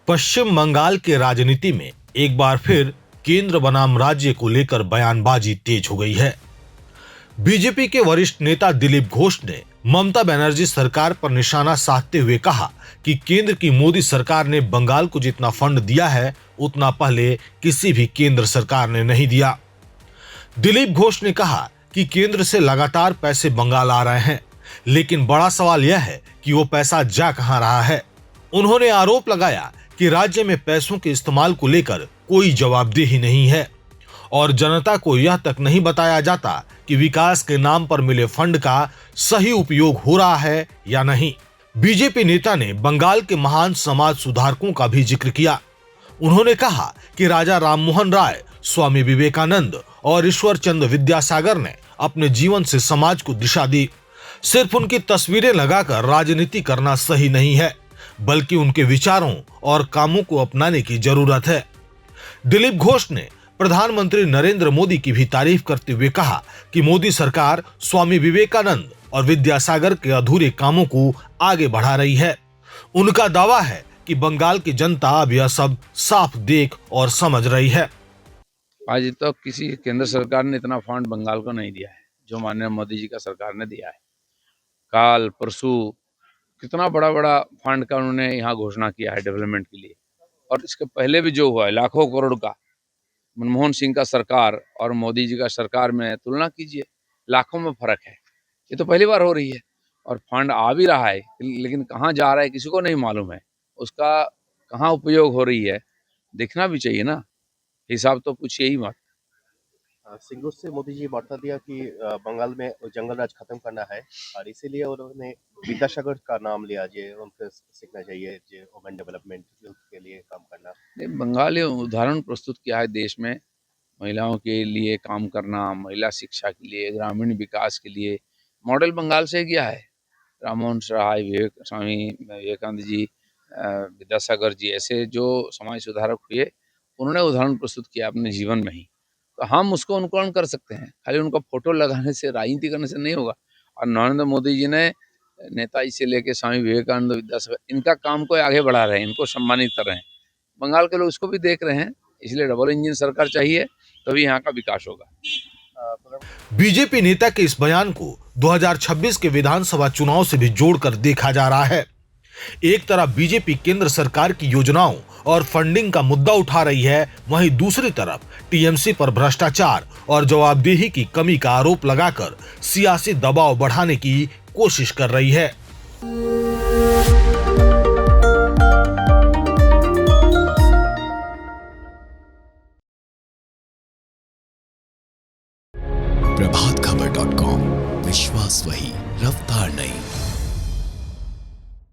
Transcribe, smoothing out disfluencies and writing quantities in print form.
पश्चिम बंगाल के राजनीति में एक बार फिर केंद्र बनाम राज्य को लेकर बयानबाजी तेज हो गई है। बीजेपी के वरिष्ठ नेता दिलीप घोष ने ममता बनर्जी सरकार पर निशाना साधते हुए कहा कि केंद्र की मोदी सरकार ने बंगाल को जितना फंड दिया है उतना पहले किसी भी केंद्र सरकार ने नहीं दिया। दिलीप घोष ने कहा कि केंद्र से लगातार पैसे बंगाल आ रहे हैं, लेकिन बड़ा सवाल यह है कि वो पैसा जा कहां रहा है। उन्होंने आरोप लगाया कि राज्य में पैसों के इस्तेमाल को लेकर कोई जवाबदेही नहीं है और जनता को यह तक नहीं बताया जाता कि विकास के नाम पर मिले फंड का सही उपयोग हो रहा है या नहीं। बीजेपी नेता ने बंगाल के महान समाज सुधारकों का भी जिक्र किया। उन्होंने कहा कि राजा राममोहन राय, स्वामी विवेकानंद और ईश्वर चंद्र विद्यासागर ने अपने जीवन से समाज को दिशा दी। सिर्फ उनकी तस्वीरें लगाकर राजनीति करना सही नहीं है, बल्कि उनके विचारों और कामों को अपनाने की जरूरत है। दिलीप घोष ने प्रधानमंत्री नरेंद्र मोदी की भी तारीफ करते हुए कहा कि मोदी सरकार स्वामी विवेकानंद और विद्यासागर के अधूरे कामों को आगे बढ़ा रही है। उनका दावा है कि बंगाल की जनता अब यह सब साफ देख और समझ रही है। आज तक किसी केंद्र सरकार ने इतना फंड बंगाल को नहीं दिया है जो माननीय मोदी जी का सरकार ने दिया है। काल परसों कितना बड़ा बड़ा फंड का उन्होंने यहाँ घोषणा किया है डेवलपमेंट के लिए, और इसके पहले भी जो हुआ है लाखों करोड़ का, मनमोहन सिंह का सरकार और मोदी जी का सरकार में तुलना कीजिए, लाखों में फर्क है। ये तो पहली बार हो रही है और फंड आ भी रहा है, लेकिन कहाँ जा रहा है किसी को नहीं मालूम है, उसका कहाँ उपयोग हो रही है देखना भी चाहिए ना। हिसाब तो पूछिए ही मत। सिंगूर से मोदी जी वार्ता दिया कि बंगाल में जंगल राज खत्म करना है और इसीलिए उन्होंने विद्यासागर का नाम लिया, जे उनसे सीखना चाहिए, जे वुमेन डेवलपमेंट के लिए काम करना। बंगाल उदाहरण प्रस्तुत किया है देश में, महिलाओं के लिए काम करना, महिला शिक्षा के लिए, ग्रामीण विकास के लिए मॉडल बंगाल से किया है। राममोहन राय, स्वामी विवेकानंद जी, विद्यासागर जी, ऐसे जो समाज सुधारक हुए, उन्होंने उदाहरण प्रस्तुत किया अपने जीवन में ही। तो हम उसको अनुकरण कर सकते हैं, खाली उनका फोटो लगाने से, राजनीति करने से नहीं होगा। और नरेंद्र मोदी जी ने नेताजी से लेके स्वामी विवेकानंद, विद्यासागर, इनका काम को आगे बढ़ा रहे हैं, इनको सम्मानित कर रहे हैं। बंगाल के लोग इसको भी देख रहे हैं, इसलिए डबल इंजन सरकार चाहिए, तभी यहाँ का विकास होगा। बीजेपी नेता के इस बयान को 2026 के विधानसभा चुनाव से भी जोड़कर देखा जा रहा है। एक तरफ बीजेपी केंद्र सरकार की योजनाओं और फंडिंग का मुद्दा उठा रही है, वहीं दूसरी तरफ टीएमसी पर भ्रष्टाचार और जवाबदेही की कमी का आरोप लगाकर सियासी दबाव बढ़ाने की कोशिश कर रही है। प्रभातखबर.com, विश्वास वही, रफ्तार नहीं।